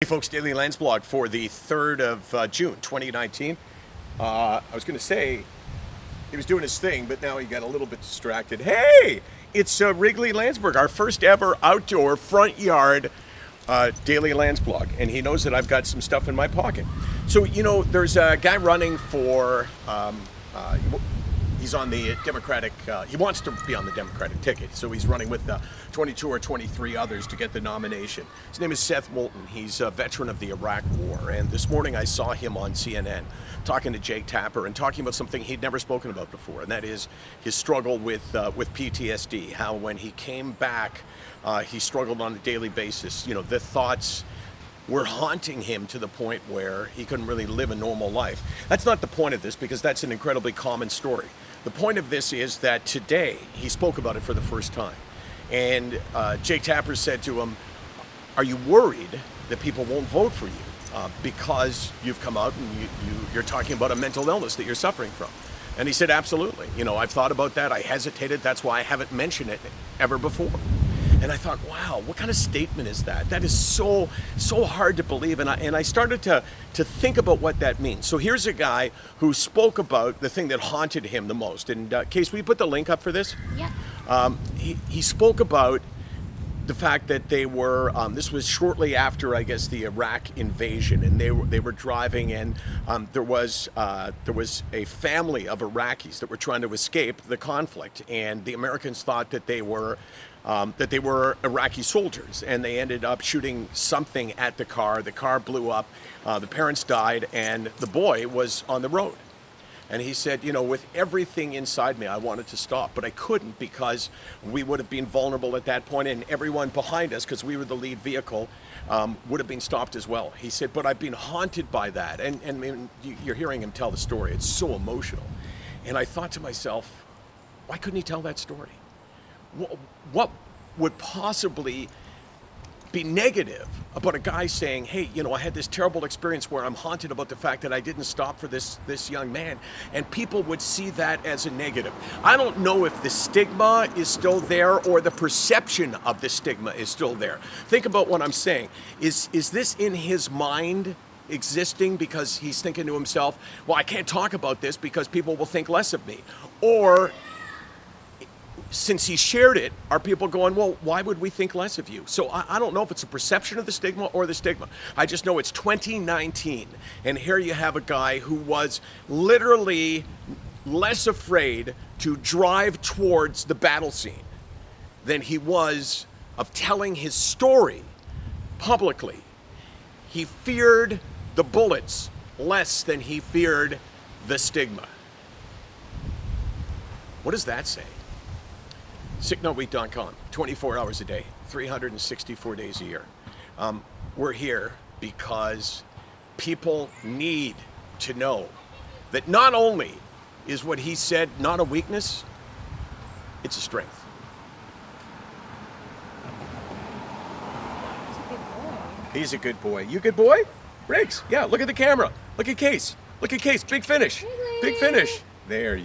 folks, Daily Landsblog for the 3rd of June, 2019. I was going to say he was doing his thing, but now he got a little bit distracted. Hey, it's Wrigley Landsberg, our first ever outdoor front yard Daily Landsblog, and he knows that I've got some stuff in my pocket. So, you know, there's a guy running for, he's on the Democratic, he wants to be on the Democratic ticket, so he's running with 22 or 23 others to get the nomination. His name is Seth Moulton. He's a veteran of the Iraq War, and this morning I saw him on CNN talking to Jake Tapper and talking about something he'd never spoken about before, and that is his struggle with PTSD, how when he came back, he struggled on a daily basis. You know, the thoughts were haunting him to the point where he couldn't really live a normal life. That's not the point of this, because that's an incredibly common story. The point of this is that today he spoke about it for the first time. And Jake Tapper said to him, are you worried that people won't vote for you because you've come out and you're talking about a mental illness that you're suffering from? And he said, absolutely. You know, I've thought about that. I hesitated. That's why I haven't mentioned it ever before. And I thought, wow, what kind of statement is that? That is so hard to believe. And I started to think about what that means. So here's a guy who spoke about the thing that haunted him the most. And Case, will you put the link up for this? Yeah. He spoke about the fact that they were, this was shortly after, I guess, the Iraq invasion, and they were driving, and there was a family of Iraqis that were trying to escape the conflict, and the Americans thought that they were Iraqi soldiers, and they ended up shooting something at the car. The car blew up, the parents died, and the boy was on the road. And he said, you know, with everything inside me, I wanted to stop, but I couldn't, because we would have been vulnerable at that point, and everyone behind us, because we were the lead vehicle, would have been stopped as well. He said, but I've been haunted by that. And you're hearing him tell the story. It's so emotional. And I thought to myself, why couldn't he tell that story? What would possibly be negative about a guy saying, hey, you know, I had this terrible experience where I'm haunted about the fact that I didn't stop for this young man, and people would see that as a negative. I don't know if the stigma is still there or the perception of the stigma is still there. Think about what I'm saying. Is this in his mind existing because he's thinking to himself, well, I can't talk about this because people will think less of me? Or since he shared it, are people going, well, why would we think less of you? So I don't know if it's a perception of the stigma or the stigma. I just know it's 2019, and here you have a guy who was literally less afraid to drive towards the battle scene than he was of telling his story publicly. He feared the bullets less than he feared the stigma. What does that say? SickNotWeak.com, 24 hours a day, 364 days a year. We're here because people need to know that not only is what he said not a weakness, it's a strength. He's a good boy. You good boy? Riggs, yeah, look at the camera. Look at Case. Look at Case. Big finish. Big finish. There you